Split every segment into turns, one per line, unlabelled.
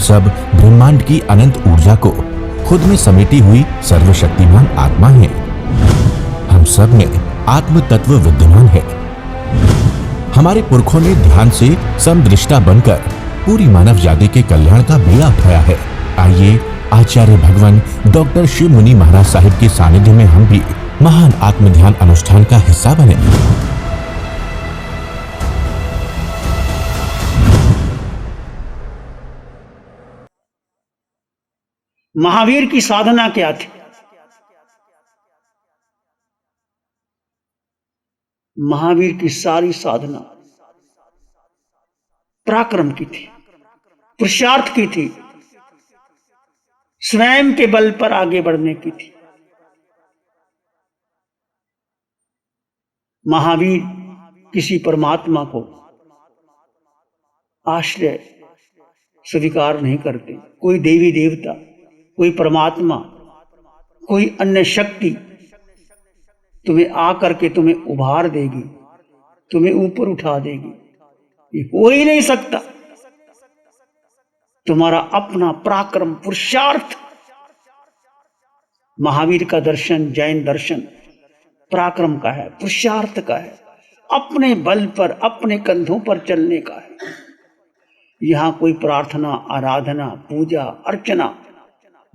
सब ब्रह्मांड की अनंत ऊर्जा को खुद में समेटी हुई सर्वशक्तिमान आत्मा हैं। हम सब में आत्म तत्व विद्यमान है। हमारे पुरखों ने ध्यान से समदृष्टा बनकर पूरी मानव जाति के कल्याण का बीड़ा उठाया है। आइए आचार्य भगवान डॉक्टर शिव मुनि महाराज साहिब के सानिध्य में हम भी महान आत्म ध्यान अनुष्ठान का हिस्सा बने।
महावीर की साधना क्या थी? महावीर की सारी साधना पराक्रम की थी, पुरुषार्थ की थी, स्वयं के बल पर आगे बढ़ने की थी। महावीर किसी परमात्मा को आश्रय स्वीकार नहीं करते। कोई देवी देवता, कोई परमात्मा, कोई अन्य शक्ति तुम्हें आकर के तुम्हें उभार देगी, तुम्हें ऊपर उठा देगी, ये हो ही नहीं सकता। तुम्हारा अपना पराक्रम, पुरुषार्थ। महावीर का दर्शन, जैन दर्शन पराक्रम का है, पुरुषार्थ का है, अपने बल पर, अपने कंधों पर चलने का है। यहां कोई प्रार्थना, आराधना, पूजा, अर्चना,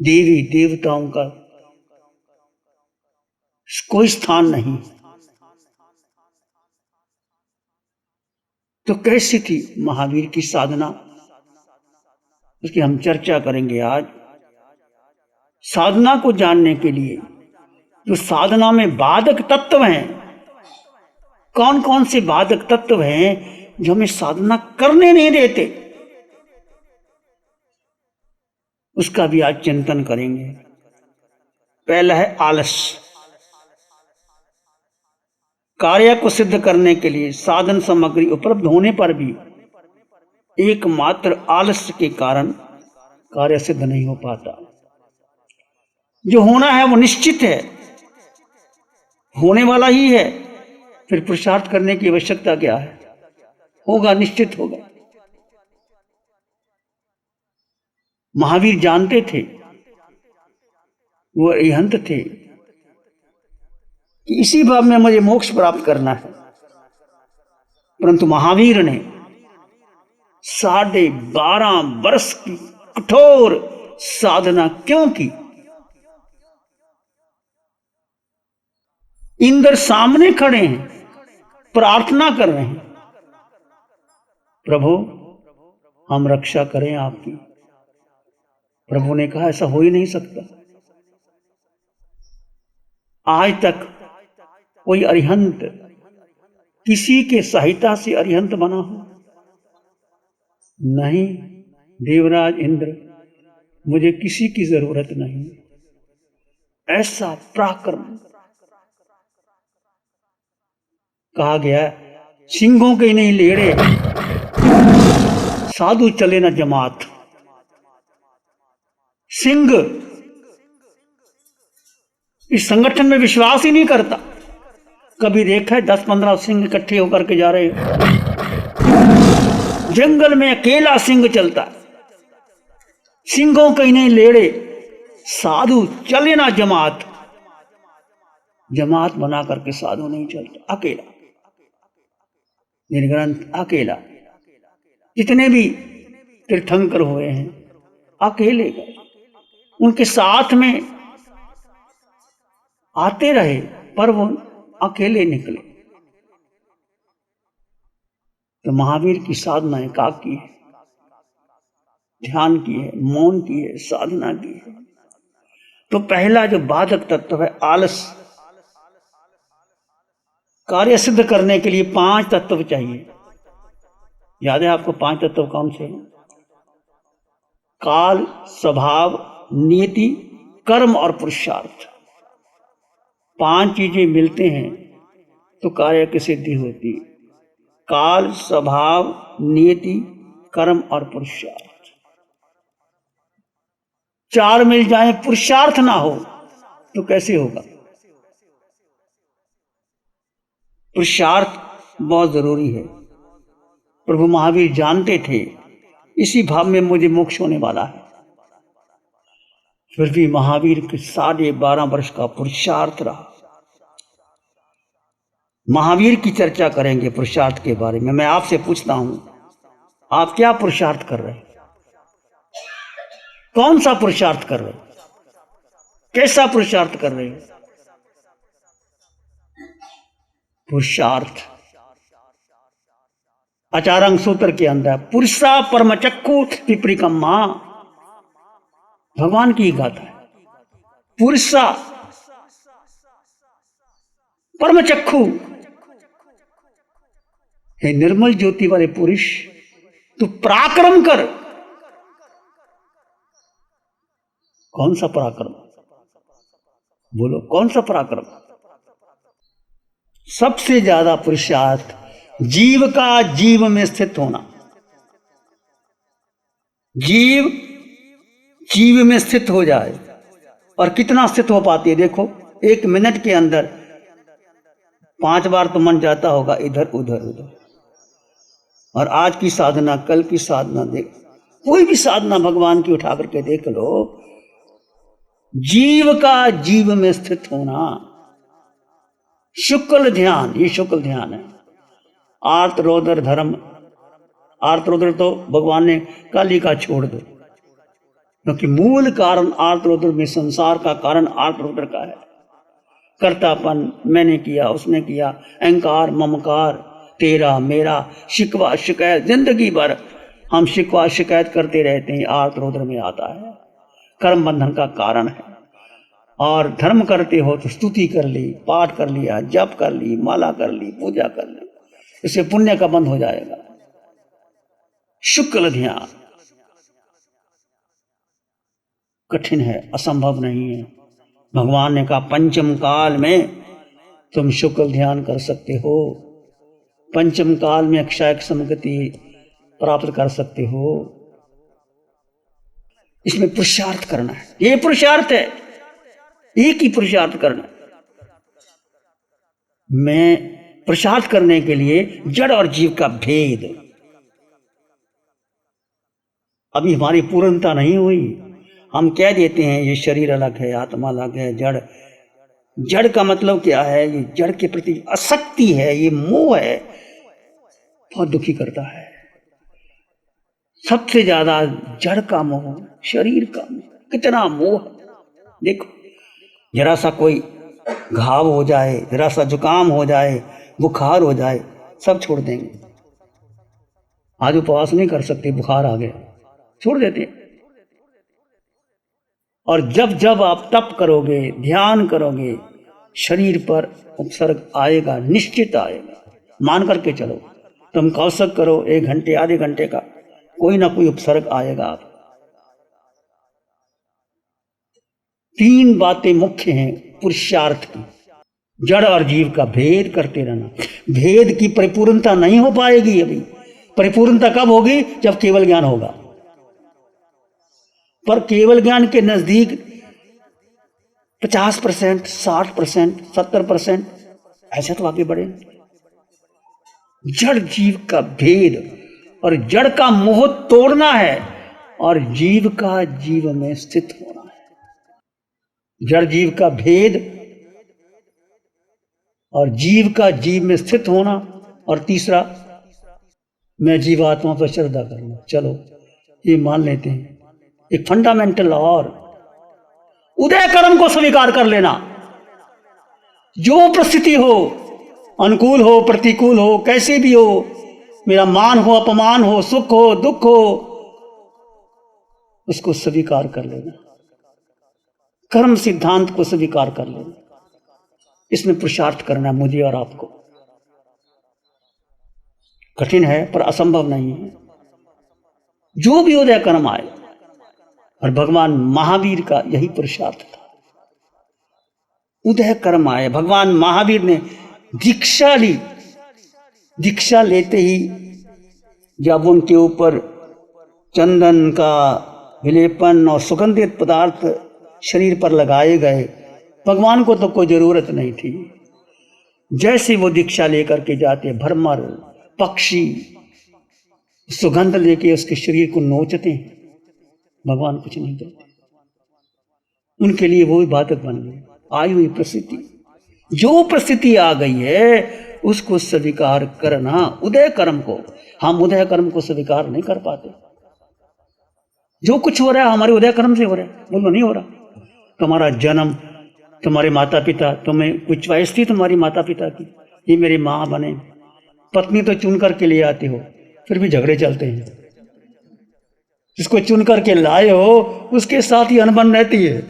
देवी देवताओं का कोई स्थान नहीं। तो कैसी थी महावीर की साधना, उसकी हम चर्चा करेंगे आज। साधना को जानने के लिए जो साधना में बाधक तत्व हैं, कौन कौन से बाधक तत्व हैं जो हमें साधना करने नहीं देते, उसका भी आज चिंतन करेंगे। पहला है आलस। कार्य को सिद्ध करने के लिए साधन सामग्री उपलब्ध होने पर भी एकमात्र आलस्य के कारण कार्य सिद्ध नहीं हो पाता। जो होना है वो निश्चित है, होने वाला ही है, फिर पुरुषार्थ करने की आवश्यकता क्या है? होगा, निश्चित होगा। महावीर जानते थे, वो अरिहंत थे कि इसी भाव में मुझे मोक्ष प्राप्त करना है। परंतु महावीर ने 12.5 वर्ष की कठोर साधना क्यों की? इंद्र सामने खड़े हैं, प्रार्थना कर रहे हैं, प्रभु हम रक्षा करें आपकी। प्रभु ने कहा ऐसा हो ही नहीं सकता। आज तक कोई अरिहंत किसी के सहायता से अरिहंत बना हो? नहीं। देवराज इंद्र, मुझे किसी की जरूरत नहीं। ऐसा पराक्रम कहा गया, सिंहों के नहीं लेड़े, साधु चले ना जमात। सिंह इस संगठन में विश्वास ही नहीं करता। कभी देखा है 10-15 सिंह इकट्ठे होकर के जा रहे? जंगल में अकेला सिंह चलता, सिंहों के नहीं लेड़े, साधु चले ना जमात। जमात बना करके साधु नहीं चलता, अकेला, निर्ग्रंथ अकेला। जितने भी तीर्थंकर हुए हैं अकेले गए, उनके साथ में आते रहे पर वो अकेले निकले। तो महावीर की साधना एकाक की है, ध्यान की है, मौन की है, साधना की है। तो पहला जो बाधक तत्व है आलस। कार्य सिद्ध करने के लिए 5 तत्व चाहिए। याद है आपको 5 तत्व कौन से हैं? काल, स्वभाव, नियति, कर्म और पुरुषार्थ। 5 चीजें मिलते हैं तो कार्य की सिद्धि होती है। काल, स्वभाव, नियति, कर्म और पुरुषार्थ। 4 मिल जाए, पुरुषार्थ ना हो तो कैसे होगा? पुरुषार्थ बहुत जरूरी है। प्रभु महावीर जानते थे इसी भाव में मुझे मोक्ष होने वाला है। फिर भी महावीर के 12.5 वर्ष का पुरुषार्थ रहा। महावीर की चर्चा करेंगे पुरुषार्थ के बारे में। मैं आपसे पूछता हूं, आप क्या पुरुषार्थ कर रहे हैं? कौन सा पुरुषार्थ कर रहे हैं? कैसा पुरुषार्थ कर रहे हैं? पुरुषार्थ आचारांग सूत्र के अंदर पुरुषा परमचक्षु विपरीकम्मा, भगवान की गाथा है। पुरुषा परमचक्षु, हे निर्मल ज्योति वाले पुरुष, तू पराक्रम कर। कौन सा पराक्रम? बोलो, कौन सा पराक्रम? सबसे ज्यादा पुरुषार्थ जीव का जीव में स्थित होना। जीव जीव में स्थित हो जाए। और कितना स्थित हो पाती है देखो, 1 मिनट के अंदर 5 बार तो मन जाता होगा इधर उधर उधर। और आज की साधना, कल की साधना, देख कोई भी साधना भगवान की उठा करके देख लो, जीव का जीव में स्थित होना। शुक्ल ध्यान, ये शुक्ल ध्यान है। आर्त रौद्र धर्म, आर्त रौद्र तो भगवान ने काली का छोड़ दो, क्योंकि मूल कारण आर्त रौद्र में, संसार का कारण आर्त रौद्र का है। कर्तापन, मैंने किया, उसने किया, अहंकार, ममकार, तेरा मेरा, शिकवा शिकायत, जिंदगी भर हम शिकवा शिकायत करते रहते हैं। आर्त रौद्र में आता है, कर्म बंधन का कारण है। और धर्म करते हो तो स्तुति कर ली, पाठ कर लिया, जप कर ली, माला कर ली, पूजा कर ली, इससे पुण्य का बंध हो जाएगा। शुक्ल ध्यान कठिन है, असंभव नहीं है। भगवान ने कहा पंचम काल में तुम शुक्ल ध्यान कर सकते हो, पंचम काल में अक्षय समगति प्राप्त कर सकते हो। इसमें पुरुषार्थ करना है, ये पुरुषार्थ है, एक ही पुरुषार्थ करना है। मैं पुरुषार्थ करने के लिए जड़ और जीव का भेद, अभी हमारी पूर्णता नहीं हुई। हम कह देते हैं ये शरीर अलग है, आत्मा अलग है, जड़। जड़ का मतलब क्या है? ये जड़ के प्रति आसक्ति है, ये मोह है, बहुत दुखी करता है। सबसे ज्यादा जड़ का मोह, शरीर का मोह, कितना मोह। देखो, जरा सा कोई घाव हो जाए, जरा सा जुकाम हो जाए, बुखार हो जाए, सब छोड़ देंगे। आज उपवास नहीं कर सकते, बुखार आ गया, छोड़ देते। और जब जब आप तप करोगे, ध्यान करोगे, शरीर पर उपसर्ग आएगा, निश्चित आएगा। मान करके चलो, तुम कौशक करो 1 घंटे, आधे घंटे का, कोई ना कोई उपसर्ग आएगा। आप 3 बातें मुख्य हैं पुरुषार्थ की। जड़ और जीव का भेद करते रहना। भेद की परिपूर्णता नहीं हो पाएगी अभी। परिपूर्णता कब होगी? जब केवल ज्ञान होगा। पर केवल ज्ञान के नजदीक 50%, 60%, 70% ऐसे तो आगे बढ़े। जड़ जीव का भेद, और जड़ का मोह तोड़ना है, और जीव का जीव में स्थित होना है। जड़ जीव का भेद और जीव का जीव में स्थित होना। और तीसरा, मैं जीवात्मा पर श्रद्धा करना। चलो ये मान लेते हैं, एक फंडामेंटल। और उदय कर्म को स्वीकार कर लेना। जो परिस्थिति हो, अनुकूल हो, प्रतिकूल हो, कैसे भी हो, मेरा मान हो, अपमान हो, सुख हो, दुख हो, उसको स्वीकार कर लेना। कर्म सिद्धांत को स्वीकार कर लेना। इसमें पुरुषार्थ करना है मुझे और आपको। कठिन है पर असंभव नहीं है। जो भी उदय कर्म आए, और भगवान महावीर का यही पुरुषार्थ था। उदय कर्म आए, भगवान महावीर ने दीक्षा ली। दीक्षा लेते ही जब उनके ऊपर चंदन का विलेपन और सुगंधित पदार्थ शरीर पर लगाए गए, भगवान को तो कोई जरूरत नहीं थी। जैसे वो दीक्षा लेकर के जाते, भ्रमर, पक्षी, सुगंध लेके उसके शरीर को नोचते हैं, भगवान कुछ नहीं करते। उनके लिए वो इबादत बन गई, आई हुई परिस्थिति। जो परिस्थिति आ गई है उसको स्वीकार करना, उदय कर्म को। हम उदय कर्म को स्वीकार नहीं कर पाते। जो कुछ हो रहा है हमारे उदय कर्म से हो रहा है, बोलो नहीं हो रहा। तुम्हारा जन्म, तुम्हारे माता पिता, तुम्हें कुछ चॉइस थी तुम्हारी माता पिता की, ये मेरी माँ बने, पत्नी तो चुन करके ले आते हो, फिर भी झगड़े चलते हैं। जिसको चुन करके लाए हो उसके साथ ही अनबन रहती है।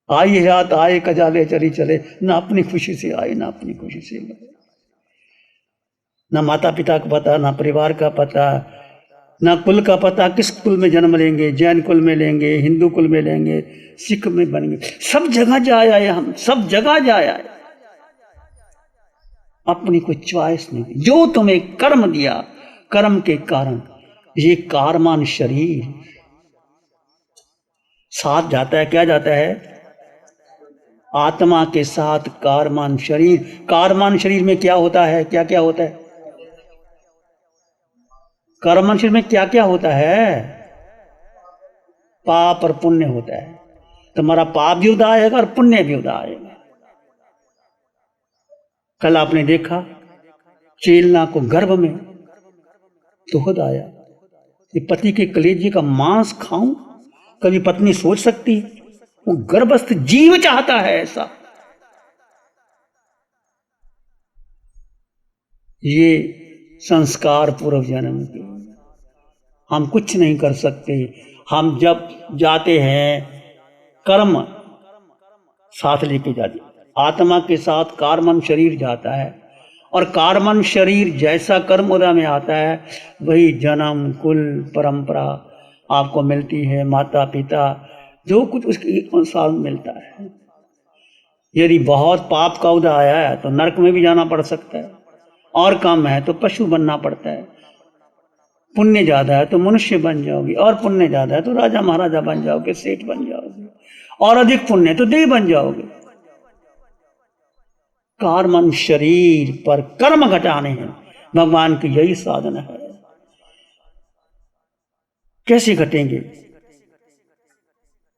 आई हाथ आए कजाले चली चले, ना अपनी खुशी से आए ना अपनी खुशी से गए। ना माता पिता का पता, ना परिवार का पता, ना कुल का पता, किस कुल में जन्म लेंगे, जैन कुल में लेंगे, हिंदू कुल में लेंगे, सिख में बनेंगे, सब जगह जाए आए हम, सब जगह जाए आए। अपनी कोई चॉइस नहीं। जो तुम्हें कर्म दिया, कर्म के कारण ये कारमान शरीर साथ जाता है। क्या जाता है? आत्मा के साथ कारमान शरीर। कारमान शरीर में क्या होता है? क्या क्या होता है? कारमान शरीर में क्या क्या होता है? पाप और पुण्य होता है। तुम्हारा पाप भी उदा आएगा और पुण्य भी उदा आएगा। कल आपने देखा चेलना को गर्भ में दुहद आया, ये पति के कलेजे का मांस खाऊं? कभी पत्नी सोच सकती? वो गर्भस्थ जीव चाहता है ऐसा। ये संस्कार पूर्व जन्म के, हम कुछ नहीं कर सकते। हम जब जाते हैं कर्म साथ लेके जाते, आत्मा के साथ कारमन शरीर जाता है, और कारमन शरीर जैसा कर्म उदा में आता है वही जन्म कुल परंपरा आपको मिलती है। माता पिता जो कुछ उसके अनुसार मिलता है। यदि बहुत पाप का उदा आया है तो नरक में भी जाना पड़ सकता है, और कम है तो पशु बनना पड़ता है। पुण्य ज्यादा है तो मनुष्य बन जाओगे, और पुण्य ज्यादा है तो राजा महाराजा बन जाओगे, सेठ बन जाओगे, और अधिक पुण्य है तो देव बन जाओगे। कारमन शरीर पर कर्म घटाने हैं, भगवान की यही साधन है। कैसे घटेंगे?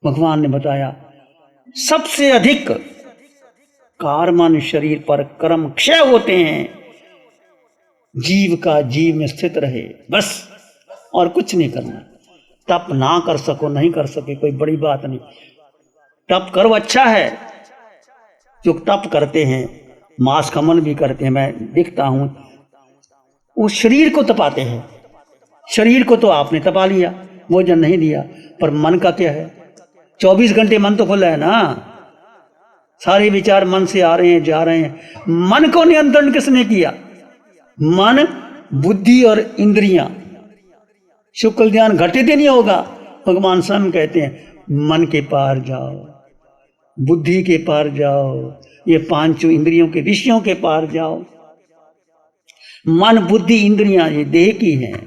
भगवान ने बताया सबसे अधिक कारमन शरीर पर कर्म क्षय होते हैं। जीव का जीव में स्थित रहे बस, और कुछ नहीं करना। तप ना कर सको, नहीं कर सके, कोई बड़ी बात नहीं। तप करो, अच्छा है। जो तप करते हैं, मांस खमन भी करते हैं, मैं देखता हूं, वो शरीर को तपाते हैं। शरीर को तो आपने तपा लिया, भोजन नहीं दिया, पर मन का क्या है? 24 घंटे मन तो खुला है ना। सारे विचार मन से आ रहे हैं, जा रहे हैं। मन को नियंत्रण किसने किया? मन, बुद्धि और इंद्रियां। शुक्ल ध्यान घटित ही नहीं होगा। भगवान स्वयं कहते हैं मन के पार जाओ, बुद्धि के पार जाओ, ये पांचों इंद्रियों के विषयों के पार जाओ। मन बुद्धि इंद्रियां ये देह की हैं,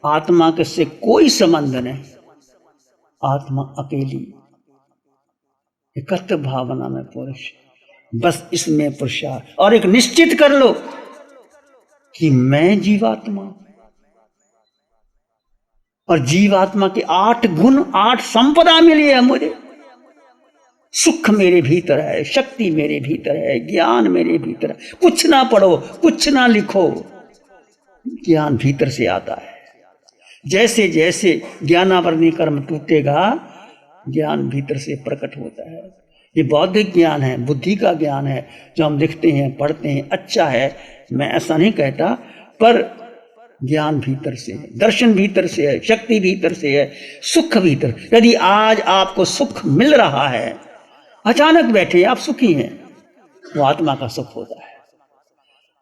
आत्मा के से कोई संबंध नहीं। आत्मा अकेली एकत्र भावना में पुरुष, बस इसमें पुरुषार्थ। और एक निश्चित कर लो कि मैं जीवात्मा, और जीवात्मा के 8 गुण 8 संपदा मिली है मुझे। सुख मेरे भीतर है, शक्ति मेरे भीतर है, ज्ञान मेरे भीतर है। कुछ ना पढ़ो, कुछ ना लिखो, ज्ञान भीतर से आता है। जैसे जैसे ज्ञानावरणी कर्म टूटेगा, ज्ञान भीतर से प्रकट होता है। ये बौद्धिक ज्ञान है, बुद्धि का ज्ञान है, जो हम लिखते हैं, पढ़ते हैं, अच्छा है, मैं ऐसा नहीं कहता, पर ज्ञान भीतर से है, दर्शन भीतर से है, शक्ति भीतर से है, सुख भीतर। यदि आज आपको सुख मिल रहा है, अचानक बैठे आप सुखी हैं, वो आत्मा का सुख होता है।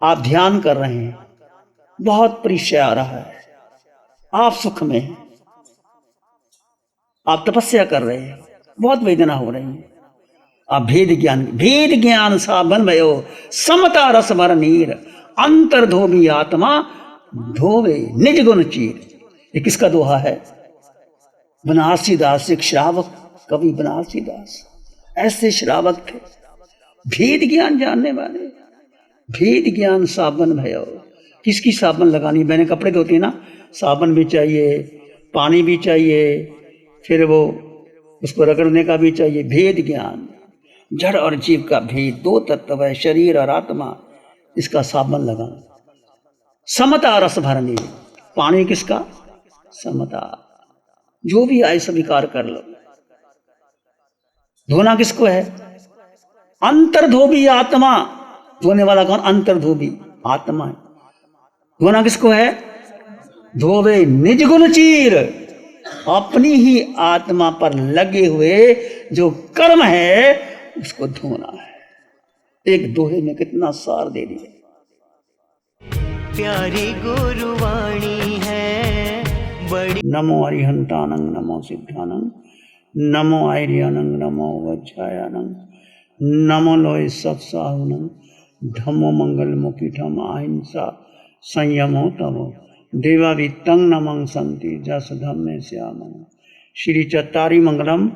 आप ध्यान कर रहे हैं, बहुत परिचय आ रहा है, आप सुख में हैं। आप तपस्या कर रहे हैं, बहुत वेदना हो रही है, आप भेद ज्ञान सा बन भयो, समता रस भर नीर, अंतर धोबी आत्मा धोवे निज गुण चीर। ये किसका दोहा है? बनारसी दास, एक श्रावक कवि बनारसी दास, ऐसे श्रावक थे, भेद ज्ञान जानने वाले। भेद ज्ञान सा बन भयो, किसकी साबुन लगानी, मैंने कपड़े धोते हैं ना, साबुन भी चाहिए, पानी भी चाहिए, फिर वो उसको रगड़ने का भी चाहिए। भेद ज्ञान, जड़ और जीव का भेद, दो तत्व है शरीर और आत्मा, इसका साबुन लगाना। समता रस भरनी, पानी किसका, समता, जो भी आए स्वीकार कर लो। धोना किसको है, अंतर्धोबी आत्मा, धोने वाला कौन, अंतर्धोबी आत्मा है। धोना किसको है, धोवे निज गुण चीर, अपनी ही आत्मा पर लगे हुए जो कर्म है उसको धोना है। एक दोहे में कितना सार दे दिया।
प्यारी गुरुवाणी है बड़ी।
नमो अरिहंतानंग नमो सिद्धानंग नमो आर्यानंग नमो वज्रायानंग नमो लोय सत्साहुनंग धम्मो मंगल मुखीठम अहिंसा संयमो तमो देवावित्तं नमं संति जस धम्मे श्यामं। श्री चत्तारी मंगलम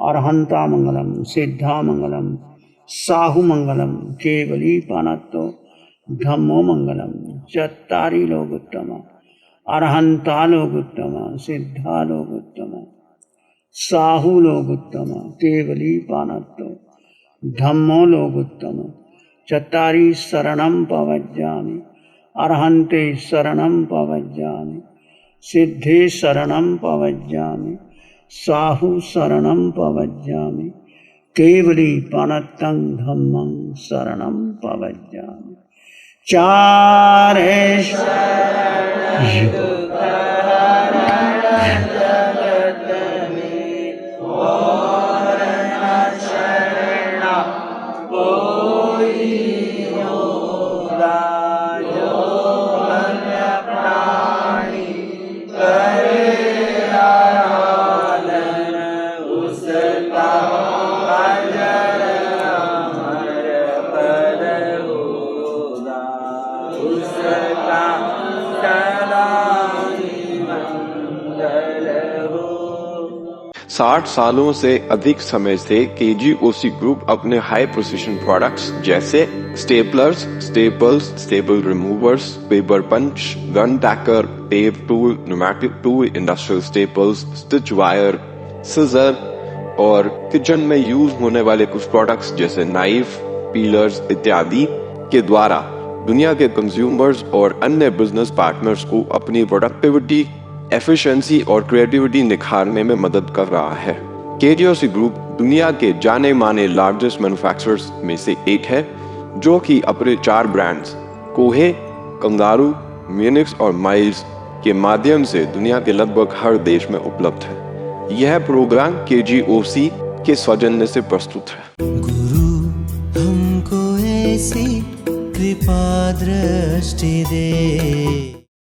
अरहंता मंगलम सिद्धा मंगलम साहु मंगलम केवली पानत्तो धम्मो मंगलम। चत्तारी लोग उत्तम, अरहंता लोग उत्तम, सिद्धा लोग उत्तम, साहु लोग उत्तम, केवली पानत्तो धम्मो लोग उत्तम। चत्तारी शरणं पवज्जामि, अरहन्ते शरणं पवज्जामि, सिद्धे शरणं पवज्जामि, साहु शरणं पवज्जामि, केवली पानत्तं धम्मं शरणं पवज्जामि। चारेश
साठ सालों से अधिक समय से KGOC ग्रुप अपने हाई प्रिसिशन प्रोडक्ट्स जैसे staplers, staples, staple removers, paper punch, gun tacker, tape tool, pneumatic tool, industrial staples, stitch wire, scissor और किचन में यूज होने वाले कुछ प्रोडक्ट्स जैसे नाइफ, पीलर्स इत्यादि के द्वारा दुनिया के कंज्यूमर्स और अन्य बिजनेस पार्टनर्स को अपनी प्रोडक्टिविटी, एफिशिएंसी और क्रिएटिविटी निखारने में मदद कर रहा है। KGOC ग्रुप दुनिया के जाने माने लार्जेस्ट मैन्युफैक्चरर्स में से एक है, जो कि अपने 4 ब्रांड्स कोहे, कंगारू, म्यूनिक्स और माइल्स के माध्यम से दुनिया के लगभग हर देश में उपलब्ध है। यह प्रोग्राम KGOC के सौजन्य से प्रस्तुत है।
गुरु हमको ऐसी कृपा दृष्टि दे।